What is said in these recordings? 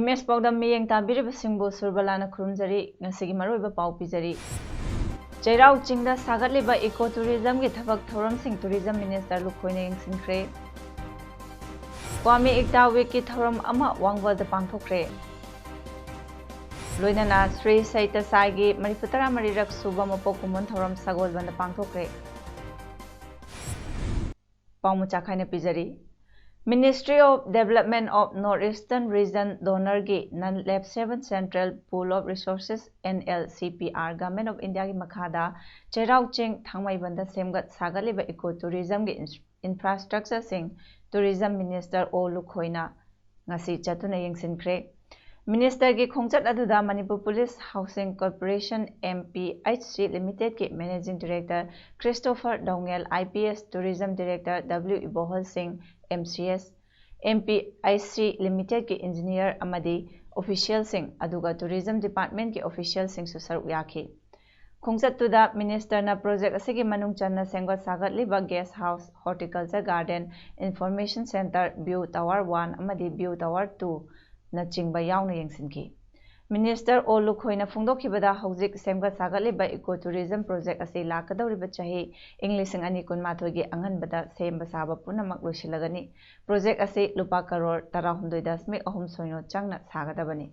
Image Paodam miyeng tabiribasingbu Surbalana khurumjari ngasigi maroiba pau pijari. Chairau chingda sagatliba ecotourism gi thabak thoramsing tourism minister lukhoina yengsinkhre. Kwame Ekta Week ki thoram ama wangwalda pangthokre. Loinana Sri Saita Sai gi Maniputara marirak suba mapokumon thoram sagolbanda pangthokre. Paumucha khaina pijari. Ministry of Development of Northeastern Region Donor gi Non-Lab 7 Central Pool of Resources NLCPR Government of India gi makhada Chairau Ching Thangmaibanda semgat sagaliba ecotourism gi infrastructure sing Tourism Minister O Lukhoina ngasi chatuna yengsinkhre. Minister gi khongchat aduda Manipur Police Housing Corporation MPHC Limited ki Managing Director Christopher Dongel, IPS Tourism Director W. Ibohol Singh MCS, MPIC Limited ki Engineer amadi Official Singh aduga Tourism Department ki Official Singh su saruk yakhi. Khongchat tuda Minister na project asigi manung channa sengot sagat liba guest house, horticulture garden, information center, view tower 1 amadi view tower 2 na chingba yauna yengsinki. Minister O Lukhoina phongdokhibada hojik semgat sagatliba ecotourism project asi lakadawriba chahi English ani kunmathoi gi anganbada semba saba punamak loisilagani. Project asi lupa crore 16.3 changna sagadabani.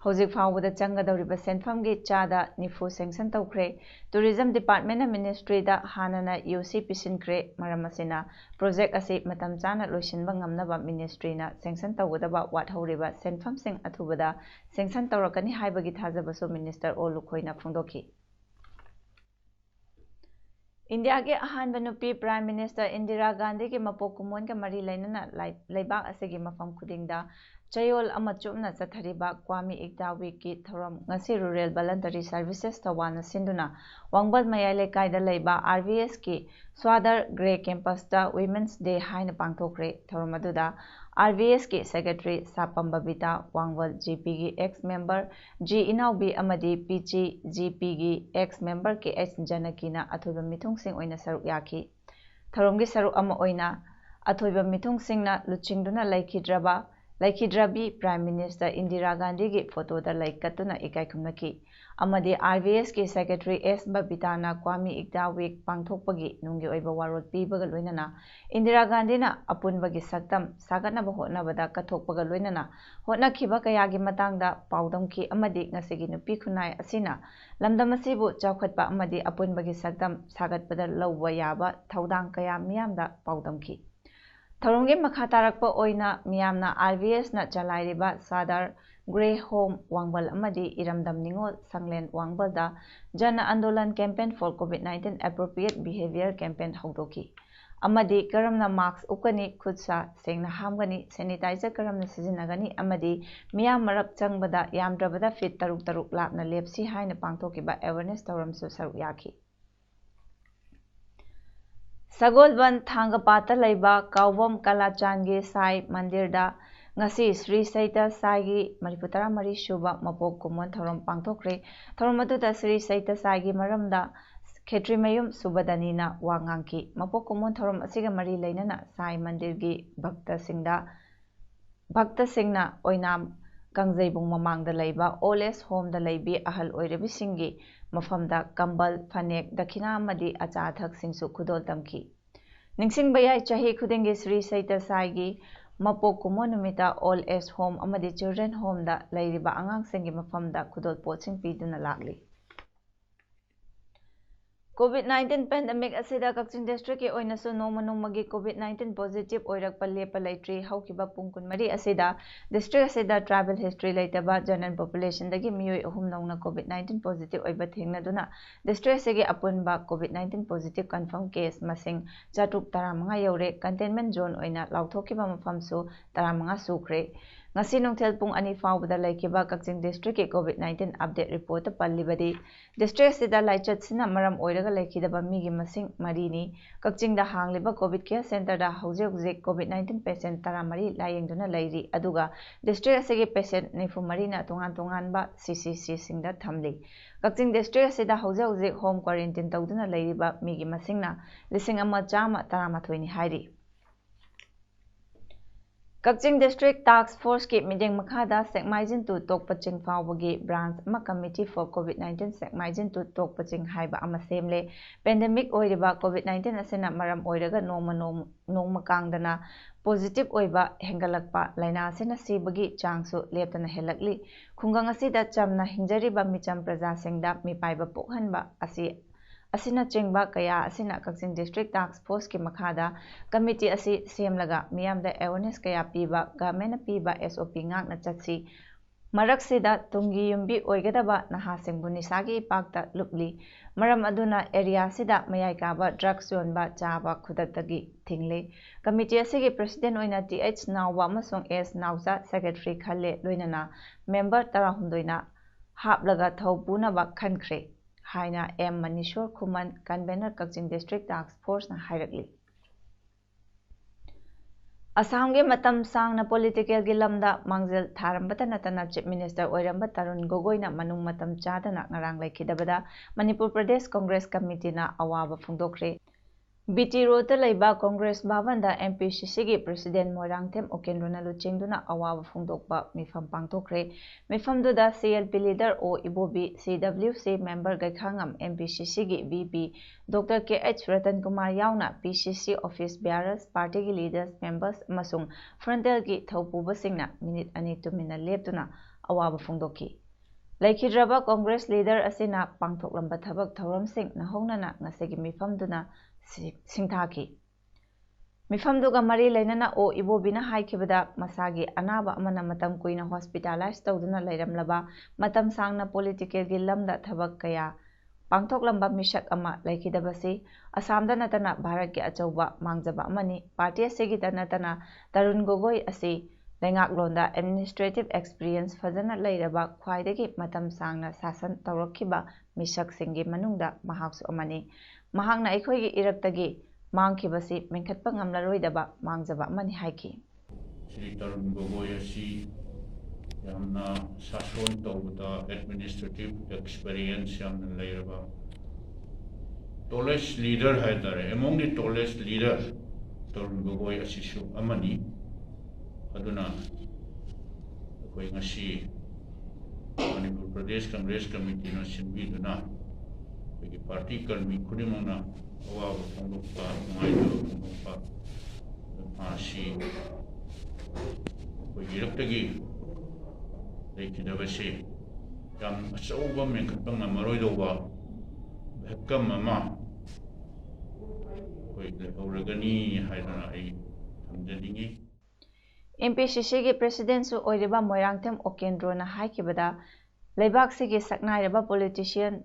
Hojik phawbada changadawriba senfam gi chada nifu sanction tawkhre. Tourism Department na Ministry da hanana UC pisinkre maramasina project asi matam chana loisinba ngamnaba Ministry na sanction tawgadaba wathoriba senfam sing athubada sanction tawrakani haibagi thajabasu Minister O Lukhoina phongdokhi. India ke ahanba nupi Prime Minister Indira Gandhi ke mapokumon ka mari lainana laibak asigi mafam khudingda Chayol amachumna chathariba Kwame Ekta Week ki thoram ngasi Rural Voluntary Services tawana sinduna Wangbal Mayale kaida laiba RVS ki Swadar Grey Campus da Women's Day haina pangthokre. Thoram aduda RVS ki Secretary Sapamba Bita Wangbal GP ki ex-member G Inaubi amadi PG GP ki ex-member ki H Janakina athoiba mithung sing oina saruk yakhi. Thoram gi saruk ama oina athoiba mithung singna luchingduna Laikhidrabi Prime Minister Indira Gandhi ki photo da laikatuna ikai khumnaki. Amadi RVS ki Secretary S Babitana Kwame Ekta Week pangthokpagi nunggi oiba warot pibaga loinana Indira Gandhi na apunbagi saktam sagatnaba hotnabada kathokpaga loinana hotnakhiba kayagi matangda paudamki amadi ngasigi nupi khunai asina lamdam asibu chawkhatpa amadi apunbagi saktam sagatpada lawwa yaba thaudang kaya miyamda paudamki. Tharumgi makha tarakpa oina miyamna RVS na chalairiba Sadar Grey Home Wangbal amadi Iramdam Ningol Sanglen Wangbal da Jana Andolan Campaign for COVID-19 Appropriate Behavior Campaign haudoki. Amadi karamna mask ukani khudsa sengna hamgani sanitizer karamna sizinagani amadi miyam marak changbada yamdrabada fit taruk lapna lepsi haina pangthokiba awareness tawramsu saruk yakhi. Sagolban Thangapata laiba Kaubam Kalachangi Sai Mandir da ngasi Sri Saita Sai gi Maniputara mari shuba mapok kumon thoram pangthokre. Thoram aduda Sri Saita Sai gi maramda Khetrimayum Subadanina wangangki mapok kumon thoram asiga mari lainana Sai Mandir gi Bhakta Singna oinam Kangjaibung mamangda laiba Oles Home da laibi ahal oirebi singi mafamda Kambal Fanek Dakhina amadi acha athak singsu khudol tamki. Ningsingba yai chahi khudingi Sri Saita Sai gi mapok kumon numita All Age Home amadi Children Home da lairiba angang singi mafamda khudol poching piduna lagli. COVID-19 pandemic asida Kaching district ki oina su nomagi COVID-19 positive oirak palle palaitri haukiba pungkun mari asida district asida travel history laitaba general population dagi miyoi ahum nauna COVID-19 positive oiba thengna duna district asigi apunba COVID-19 positive confirm case masing chatuk taramanga yaure containment zone oina lauthokiba mafam su taramanga sukre. ngasi nungthel pung ani fawbada laikiba Kaching district ke COVID-19 update report pallibadi district sida laichat sina maram oiraga laikidaba migi masing mari ni Kaching da hangliba COVID care center da hauze COVID-19 patient taramari layengduna lairi aduga district asigi patient nifu mari na tongan ba CCC singda thamli Kaching district sida hauze home quarantine tawduna lairiba migi masingna lising ama chama taramathoi ni hairi Kaching District Task Force ki mideng makhada Sekmaijin tu Tokpaching Fawbagi branch ama committee for COVID-19 Sekmaijin tu Tokpaching haiba ama semle pandemic oiriba COVID-19 asena maram oiraga noma kangdana positive oiba hengalakpa laina asena sibagi changsu leptana helakli khungang asida chamna hingjariba micham praja singda mipaiba pokhanba asina chingba kaya asina Kaching District Task Force ki makhada committee asi semlaga miyamda awareness kaya piba government piba SOP ngak na chatsi marak sida tungi yumbi oigadaba naha singbu nisagi pakta lupli maram aduna area sida mayai kaba drugs yonba chaba khudaktagi thingle committee asigi president oina TH Nawwa amasung S Nawza secretary khalle loinana member 16 na haplaga thawpuna ba khankhre haina M Manishor Kuman convener Kaching District Task Force na hairakli Assam ge matam sang na political gi lamda mangjel tharambata natana chief minister oiramba Tarun Gogoi na manung matam chadana ngarang laikidabada Manipur Pradesh Congress Committee na awaba phungdokre BT Road ta laiba Congress Bhavan da MPCC gi President Moirangthem Okendrona luchingduna awaba phungdokba mifam pangtokre mifam du da CLP leader O Ibobi CWC member Gaikhangam MPCC gi VP Dr. KH Ratan Kumar yauna PCC office bearers party gi leaders members amasung frontal gi thaupuba singna minute ani tumina leptuna awaba phungdokki laikhidraba Congress leader asina pangthoklamba thabak thoram sing na hongnana ngasegi mifamduna Singthaki Mifamduga Mari Lainana O Ibobina Haikibada Masagi Anaba Amana Matam Kuina hospitalized Tawduna Lairamlaba Matam Sangna political Gilamda Tabakaya Pangtok Lamba Mishak Ama Laikidabasi Asamda Natana Bharaki Achauba Mangjaba Amani Party Sigita Natana Tarun Gogoi Asi Lengak Londa administrative experience Fazana Lairaba Kwaidagi Matam Sangna Sasan Tawrakiba Mishak Singi Manungda Mahaksu Amani Mahangna Ikhoigi Iraktagi Mangkibasi Menkatpa Ngamlaroidaba Mangjaba Mani Haiki Sri Tarun Gogoi asi yamna sason tawda administrative experience yamna lairaba tallest leader haidare among the tallest leader Tarun Gogoi asi shu amani aduna koi ngasi Manipur Pradesh Congress Committee na sinbiduna bagi parti karmi kudimana awal penglupa mengajar penglupa masih bagi raktagi dari kita bersih yang seubah mengkepeng amaroy doa bahkan mama koi oragani haidana ai tamjadingi MPCC gi president su oiriba Moirangthem Okendrona haikibada leibak sigi saknairaba politician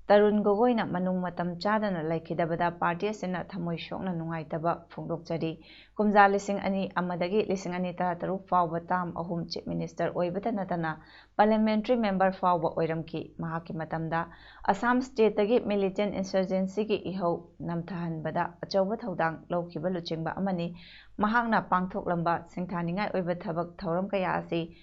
Tarun Gogoi na manung matam chadana laikidabada party asina thamoi shokna nungaitaba phungdokchari kumja lising ani amadagi lising ani tara fawba tam ahum chief minister oibata natana parliamentary member fawba oiramki mahaki matamda Assam state tagi militant insurgency gi ihau namthahanbada achauba thodang laukiba luchingba amani mahakna pangthoklamba singthaningai oiba thabak thoram kaya asi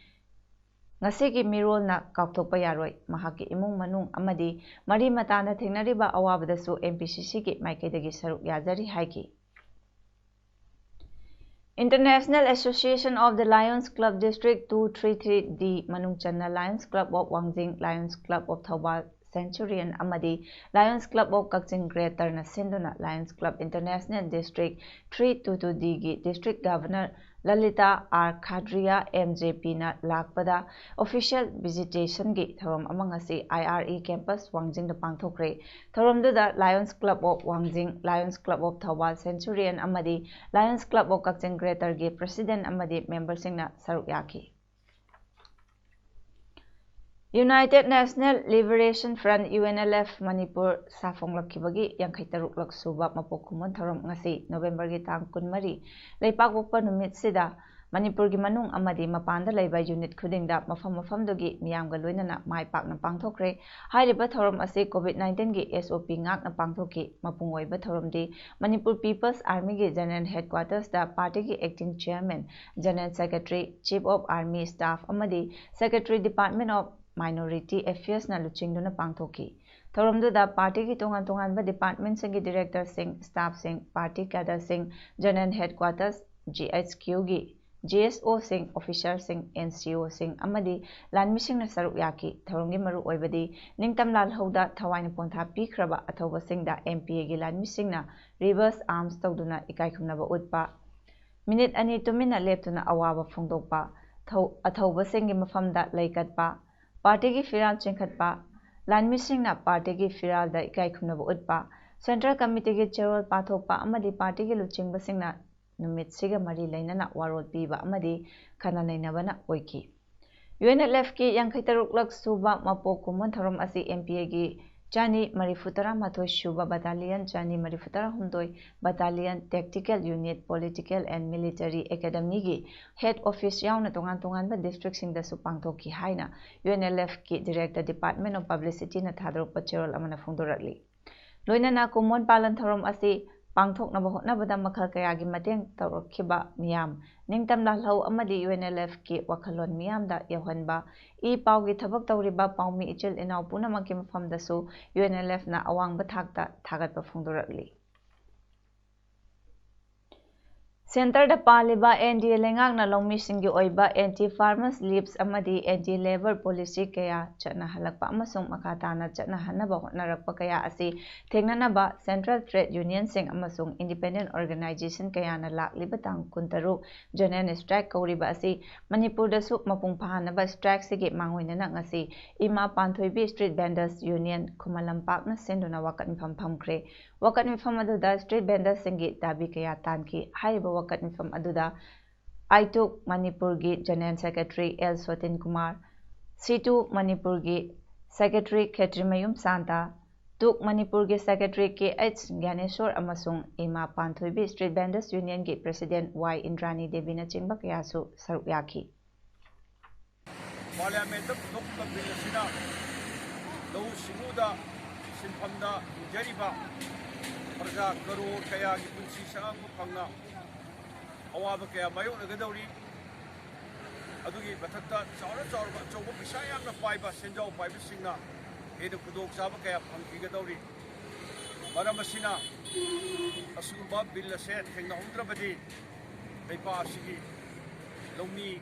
Ngasigi mirol na kaukthokpa yaroi mahaki imung manung amadi mari matana thengnariba awabadasu MPCC ki maikaidagi saruk yajari haiki International Association of the Lions Club District 233D Manung Channa Lions Club of Wangjing Lions Club of Thawbal Centurion Amadi Lions Club of Kaching Greater na Sinduna Lions Club International District 322D gi District Governor Lalita R. Khadria MJP na lakpada official visitation gi thorom amangasi IRE campus Wangjing da pangthokre thoromduda Lions Club of Wangjing Lions Club of Thawbal Centurion amadi Lions Club of Kaching Greater gi president amadi member singna saruk yaki United National Liberation Front UNLF Manipur safonglakibagi 53 suba mapokkumun thorom ngasi November gi tang 13 leipakpokpa numit sida Manipur gi manung amadi mapanda laiba unit khudingda mafam-mafamdugi miyamga loinana mai pakna pangthokre hairiba thorom ase COVID-19 gi SOP ngakna pangthoki mapung oiba thoromdi Manipur People's Army gi General Headquarters da party gi acting chairman General Secretary Chief of Army Staff amadi Secretary Department of Minority Affairs na luchingduna pangthoki Thoromduda party ki tongan-tonganba department singi director sing staff sing party cadre sing General Headquarters GHQ gi GSO sing officer sing NCO sing amadi lanmising na saruk yaki thoromgi maru oibadi ningtam lal hauda thawaina pontha pikraba athoba singda MPA gi lanmising na reverse arms tawduna ikai khumnaba utpa minute ani tumina leptuna awaba phongdokpa athoba singi mafamda laikatpa party gi firal chengkhatpa lanmising na party gi firal da ikai khumnaba utpa central committee gi chairol pathokpa amadi party gi luchingba singna numit siga mari lainana warol piba amadi khana nainabana oiki UNLF ki 53 lak suba mapok kumon thorom asi MPA gi chani marifutara mathoi suba battalion chani marifutara humdoi battalion tactical unit political and military academy gi head office yauna tongan ba district sing da su pangthoki haina UNLF ki director department of publicity na thadrok pachirol amana phongdorakli loinana kumon palan thorom asi pangthoknaba hotnabada makhal kayagi mateng tawrakhiba miyam ningtam lalhau amadi UNLF ki wakhalon miyamda yawhanba I pawgi thabak tawriba pawmi ichil inaw punamaki mafamdasu UNLF na awangba thakta thagatpa phongdorakli Center da paliba NDA lengakna longmi singi oiba anti farmers leaves amadi anti labor policy kaya chana halakpa amasung makatana chana hanaba hotnarakpa kaya asi thengnanaba central trade union sing amasung independent organization kaya na lakliba tang kuntaru jonen strike kauriba asi Manipur da su mapung pahanaba strike sige mangoinana ngasi ima panthoibi street vendors union khumalampak na senduna wakat mpham phamkre wakat mpham aduda street vendors singi dabi kaya tanki haiba wakat mifam aduda Aituk Manipur gi General Secretary L Swatin Kumar C2 Manipur gi Secretary Khetrimayum Santa Tuk Manipur gi Secretary KH Gyaneshwar amasung Ima Panthoibi Street Vendors Union gi President Y Indrani Devi na chingba kayasu saruk yaki Parliament dokta bilasina law simuda sinpamda jariba praja karor kaya gi punsi sang phangna awaba kaya mayo nagadawri adugi bathakta chawra chawba pisa yamna paiba senjaw paiba singna eda kudok saba kaya phangkigadawri maramasina asugba bill ase thengna hundrabadi leipa asigi lawmi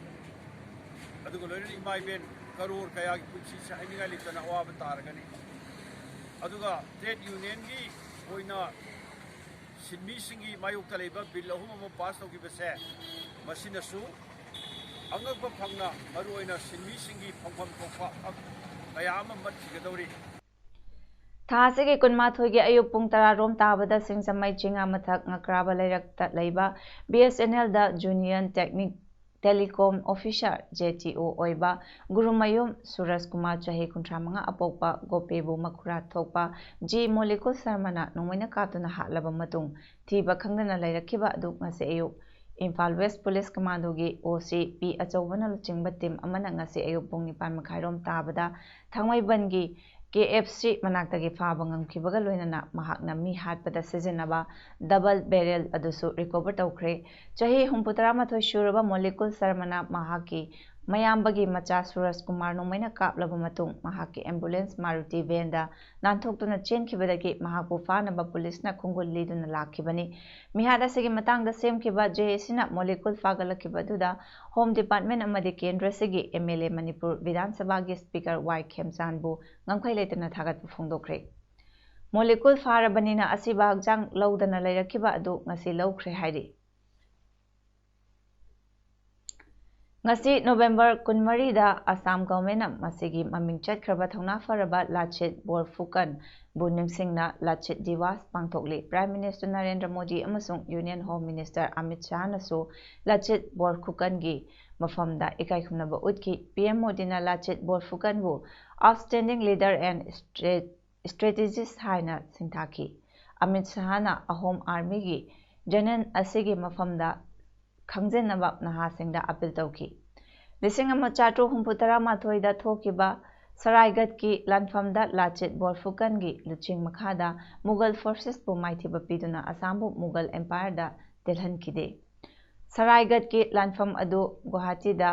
adugo loiren imai ben karor kaya gi punsi sa haninga litana awaba taragani aduga trade union gi oina Sinmi singi mayuk talaiba bill ahum mo pass tawgibase masinasu angagba phangna maruoina sinmi singi phangpham thokpa kaya ama matchigadawri Thasigi kunmathoi gi ayuk pung 10 rom tabada singsamai chinga mathak ngakraba lairakta laiba BSNL da Junior Telecom Officer JTO oiba Gurumayum Suras Kumar Chahi Kuntramanga apokpa Gopebu Makura Thokpa G Molecule Sarmana Nongmaina Katuna Hatlaba Matung Thiba Khangdana Lairakhiba adu ngase ayuk Imphal West Police Commando gi OC P Achawbana luchingba team amana ngase ayuk pung 9 makhairom tabada Thangmaiban gi KFC manaktagi faba ngamkhibaga loinana mahakna mi hatpada sizinaba double barrel adusu recover tawkhre chahi 63 shuraba molecule sarmana mahaki mayambagi macha Suras Kumar nomaina kaplaba matung mahaki ambulance Maruti venda nanthokduna chenkhibadagi mahakpu fanaba police na khungul liduna lakhibani mihada sigi matangda semkhiba JSina molecule fagalakhibaduda Home Department amadi Kendra sigi MLA Manipur Vidhan Sabha gi Speaker Y Khemchandbu ngamkhai leitana thagatpu phongdokre molecule farabanina asiba hakjang lawdana lairakhiba adu ngasi lawkhre hairi ngasi November 12 da Assam government masigi maming chatkraba thongna faraba Lachit Borphukan buningsingna Lachit Diwas pangthokli Prime Minister Narendra Modi amasung Union Home Minister Amit Shah nasu Lachit Borphukan gi mafamda ikai khumnaba utki PM Modi na Lachit Borphukan bu outstanding leader and strategist haina singthaki Amit Shah na Ahom Army gi janan asigi mafamda ꯈꯪꯖꯤꯟꯅꯕ ꯅꯍꯥꯁꯤꯡꯗ appeal ꯇꯧꯈꯤ꯫ 1938ꯗ ꯊꯣꯛꯈꯤꯕ ꯁꯔꯥꯏꯒꯠꯀꯤ ꯂꯥꯟꯐꯝꯗ ꯂꯥꯆꯤꯠ ꯕꯣꯔꯐꯨꯀꯟꯒꯤ ꯂꯨꯆꯤꯡ ꯃꯈꯥꯗ ꯃꯨꯒꯜ ꯐꯣꯔꯁꯦꯁꯄꯨ ꯃꯥꯏꯊꯤꯕ ꯄꯤꯗꯨꯅ ꯑꯁꯥꯝꯕꯨ ꯃꯨꯒꯜ ꯑꯦꯝꯄꯥꯌꯔꯗ ꯇꯦꯜꯍꯟꯈꯤꯗꯦ꯫ ꯁꯔꯥꯏꯒꯠꯀꯤ ꯂꯥꯟꯐꯝ ꯑꯗꯨ ꯒꯨꯋꯥꯍꯥꯇꯤꯗ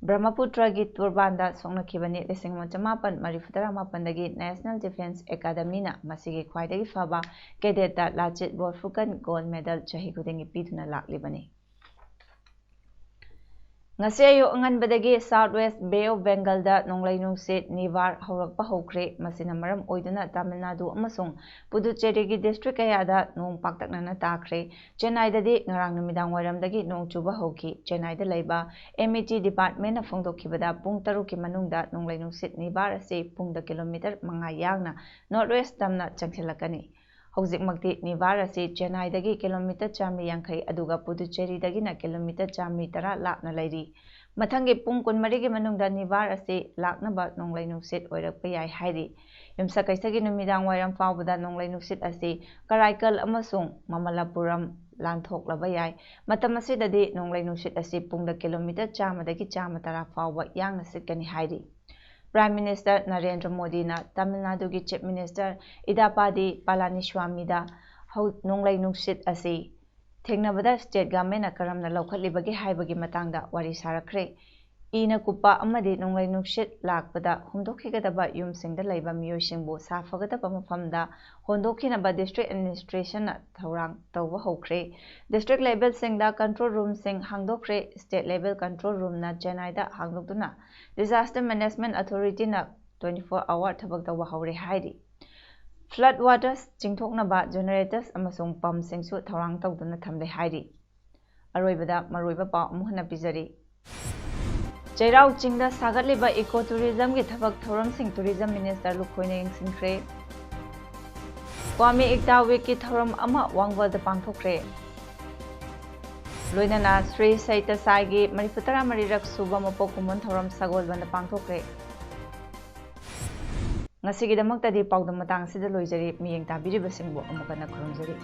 ꯕ꯭ꯔꯍ꯭ꯃꯄꯨꯇ꯭ꯔꯒꯤ ꯇꯨꯔꯕꯥꯟꯗ ꯁꯣꯛꯅꯈꯤꯕꯅꯤ꯫ 1938ꯗꯒꯤ national defence ꯑꯦꯀꯥꯗꯃꯤꯅ ꯃꯁꯤꯒꯤ ꯈ꯭ꯋꯥꯏꯗꯒꯤ ꯐꯕ ꯀꯦꯗꯦꯠꯇ ꯂꯥꯆꯤꯠ ꯕꯣꯔꯐꯨꯀꯟ ꯒꯣꯜꯗ ꯃꯦꯗꯜ ꯆꯍꯤ ꯈꯨꯗꯤꯡꯒꯤ ꯄꯤꯗꯨꯅ ꯂꯥꯛꯂꯤꯕꯅꯤ꯫ ꯉꯁꯤ ꯑꯌꯨꯛ ꯑꯉꯟꯕꯗꯒꯤ ꯁꯥꯎꯊ ꯋꯦꯁꯠ ꯕꯦ ꯑꯣꯐ ꯕꯦꯡꯒꯜꯗ ꯅꯣꯡꯂꯩ ꯅꯨꯡꯁꯤꯠ ꯅꯤꯕꯥꯔ ꯍꯧꯔꯛꯄ ꯍꯧꯈ꯭ꯔꯦ꯫ ꯃꯁꯤꯅ ꯃꯔꯝ ꯑꯣꯏꯗꯨꯅ ꯇꯥꯃꯤꯜ ꯅꯥꯗꯨ ꯑꯃꯁꯨꯡ ꯄꯨꯗꯨꯆꯦꯔꯤꯒꯤ ꯗꯤꯁꯇ꯭ꯔꯤꯛ ꯀꯌꯥꯗ ꯅꯣꯡ ꯄꯥꯛꯇꯛꯅꯅ ꯇꯥꯈ꯭ꯔꯦ꯫ ꯆꯦꯟꯅꯥꯏꯗꯗꯤ ꯉꯔꯥꯡ ꯅꯨꯃꯤꯗꯥꯡꯋꯥꯏꯔꯝꯗꯒꯤ ꯅꯣꯡ ꯆꯨꯕ ꯍꯧꯈꯤ꯫ ꯆꯦꯟꯅꯥꯏꯗ ꯂꯩꯕ MET ꯗꯤꯄꯥꯔꯠꯃꯦꯟꯠꯅ ꯐꯣꯡꯗꯣꯛꯈꯤꯕꯗ ꯄꯨꯡ 6ꯀꯤ ꯃꯅꯨꯡꯗ ꯅꯣꯡꯂꯩ ꯅꯨꯡꯁꯤꯠ ꯅꯤꯕꯥꯔ ꯑꯁꯤ ꯄꯨꯡꯗ ꯀꯤꯂꯣꯃꯤꯇꯔ 5 ꯌꯥꯡꯅ ꯅꯣꯔꯊ-ꯋꯦꯁꯠ ꯇꯝꯅ ꯆꯪꯁꯤꯜꯂꯛꯀꯅꯤ꯫ ꯍꯧꯖꯤꯛꯃꯛꯇꯤ ꯅꯤꯕꯥꯔ ꯑꯁꯤ ꯆꯦꯟꯅꯥꯏꯗꯒꯤ ꯀꯤꯂꯣꯃꯤꯇꯔ 150 ꯑꯗꯨꯒ ꯄꯨꯗꯨꯆꯦꯔꯤꯗꯒꯤꯅ ꯀꯤꯂꯣꯃꯤꯇꯔ 110 ꯂꯥꯞꯅ ꯂꯩꯔꯤ꯫ ꯃꯊꯪꯒꯤ ꯄꯨꯡ 24ꯒꯤ ꯃꯅꯨꯡꯗ ꯅꯤꯕꯥꯔ ꯑꯁꯤ ꯂꯥꯛꯅꯕ ꯅꯣꯡꯂꯩ ꯅꯨꯡꯁꯤꯠ ꯑꯣꯏꯔꯛꯄ ꯌꯥꯏ ꯍꯥꯏꯔꯤ꯫ ꯌꯨꯝꯁꯀꯩꯁꯒꯤ ꯅꯨꯃꯤꯗꯥꯡꯋꯥꯏꯔꯝ ꯐꯥꯎꯕꯗ ꯅꯣꯡꯂꯩ ꯅꯨꯡꯁꯤꯠ ꯑꯁꯤ ꯀꯔꯥꯏꯀꯜ ꯑꯃꯁꯨꯡ ꯃꯃꯜꯂꯄꯨꯔꯝ ꯂꯥꯟꯊꯣꯛꯂꯕ ꯌꯥꯏ꯫ ꯃꯇꯝ ꯑꯁꯤꯗꯗꯤ ꯅꯣꯡꯂꯩ ꯅꯨꯡꯁꯤꯠ ꯑꯁꯤ ꯄꯨꯡꯗ ꯀꯤꯂꯣꯃꯤꯇꯔ 100ꯗꯒꯤ 110 ꯐꯥꯎꯕ ꯌꯥꯡꯅ ꯁꯤꯠꯀꯅꯤ ꯍꯥꯏꯔꯤ꯫ ꯄ꯭ꯔꯥꯏꯝ ꯃꯤꯅꯤꯁꯇꯔ ꯅꯔꯦꯟꯗ꯭ꯔ ꯃꯣꯗꯤꯅ ꯇꯥꯃꯤꯜ ꯅꯥꯗꯨꯒꯤ ꯆꯤꯐ ꯃꯤꯅꯤꯁꯇꯔ ꯏꯗꯥꯄꯥꯗꯤ ꯄꯂꯥꯅꯤꯁ꯭ꯋꯥꯃꯤꯗ ꯅꯣꯡꯂꯩ ꯅꯨꯡꯁꯤꯠ ꯑꯁꯤ ꯊꯦꯡꯅꯕꯗ ꯁ꯭ꯇꯦꯠ ꯒꯚꯔꯟꯃꯦꯟꯠꯅ ꯀꯔꯝꯅ ꯂꯧꯈꯠꯂꯤꯕꯒꯦ ꯍꯥꯏꯕꯒꯤ ꯃꯇꯥꯡꯗ ꯋꯥꯔꯤ ꯁꯥꯔꯛꯈ꯭ꯔꯦ꯫ ꯏꯅ ꯀꯨꯞꯄ ꯑꯃꯗꯤ ꯅꯣꯡꯂꯩ ꯅꯨꯡꯁꯤꯠ ꯂꯥꯛꯄꯗ ꯍꯣꯡꯗꯣꯛꯈꯤꯒꯗꯕ ꯌꯨꯝꯁꯤꯡꯗ ꯂꯩꯕ ꯃꯤꯑꯣꯏꯁꯤꯡꯕꯨ ꯁꯥꯐꯒꯗꯕ ꯃꯐꯝꯗ ꯍꯣꯡꯗꯣꯛꯈꯤꯅꯕ ꯗꯤꯁꯇ꯭ꯔꯤꯛ ꯑꯦꯗꯃꯤꯅꯤꯁꯇ꯭ꯔꯦꯁꯟꯅ ꯊꯧꯔꯥꯡ ꯇꯧꯕ ꯍꯧꯈ꯭ꯔꯦ꯫ ꯗꯤꯁꯇ꯭ꯔꯤꯛ ꯂꯦꯚꯦꯜꯁꯤꯡꯗ ꯀꯟꯇ꯭ꯔꯣꯜ ꯔꯨꯝꯁꯤꯡ ꯍꯥꯡꯗꯣꯛꯈ꯭ꯔꯦ꯫ ꯁ꯭ꯇꯦꯠ ꯂꯦꯚꯦꯜ ꯀꯟꯇ꯭ꯔꯣꯜ ꯔꯨꯝꯅ ꯆꯦꯟꯅꯥꯏꯗ ꯍꯥꯡꯗꯣꯛꯇꯨꯅ ꯗꯤꯖꯥꯁꯇꯔ ꯃꯦꯅꯦꯖꯃꯦꯟꯠ ꯑꯣꯊꯣꯔꯤꯇꯤꯅ 24 ꯑꯋꯥꯔ ꯊꯕꯛ ꯇꯧꯕ ꯍꯧꯔꯦ ꯍꯥꯏꯔꯤ꯫ ꯐ꯭ꯂꯗ ꯋꯥꯇꯔ ꯆꯤꯡꯊꯣꯛꯅꯕ ꯖꯦꯅꯦꯔꯦꯇꯔꯁ ꯑꯃꯁꯨꯡ ꯄꯝꯞꯁꯤꯡꯁꯨ ꯊꯧꯔꯥꯡ ꯇꯧꯗꯨꯅ ꯊꯝꯂꯦ ꯍꯥꯏꯔꯤ꯫ ꯑꯔꯣꯏꯕꯗ ꯃꯔꯨꯑꯣꯏꯕ ꯄꯥꯎ ꯑꯃꯨꯛ ꯍꯟꯅ ꯄꯤꯖꯔꯤ꯫ ꯆꯩꯔꯥꯎ ꯆꯤꯡꯗ ꯁꯥꯒꯠꯂꯤꯕ ꯏꯀꯣ ꯇꯨꯔꯤꯖꯝꯒꯤ ꯊꯕꯛ ꯊꯧꯔꯝꯁꯤꯡ ꯇꯨꯔꯤꯖꯝ ꯃꯤꯅꯤꯁꯇꯔ ꯂꯨꯈꯣꯏꯅ ꯌꯦꯡꯁꯤꯟꯈ꯭ꯔꯦ꯫ ꯀ꯭ꯋꯥꯃꯤ ꯏꯛꯇꯥ ꯋꯤꯛꯀꯤ ꯊꯧꯔꯝ ꯑꯃ ꯋꯥꯡꯕꯜꯗ ꯄꯥꯡꯊꯣꯛꯈ꯭ꯔꯦ꯫ ꯂꯣꯏꯅꯅ ꯁ꯭ꯔꯤ ꯁꯩꯇ ꯁꯥꯏꯒꯤ 34ꯔꯛ ꯁꯨꯕ ꯃꯄꯣꯛ ꯀꯨꯝꯑꯣꯟ ꯊꯧꯔꯝ ꯁꯒꯣꯜꯕꯟꯗ ꯄꯥꯡꯊꯣꯛꯈ꯭ꯔꯦ꯫ ꯉꯁꯤꯒꯤꯗꯃꯛꯇꯗꯤ ꯄꯥꯎꯗꯝ ꯃꯇꯥꯡ ꯑꯁꯤꯗ ꯂꯣꯏꯖꯔꯤ꯫ ꯃꯤꯠꯌꯦꯡ ꯇꯥꯕꯤꯔꯤꯕꯁꯤꯡꯕꯨ ꯑꯃꯨꯛ ꯍꯟꯅ ꯈꯨꯔꯨꯝꯖꯔꯤ꯫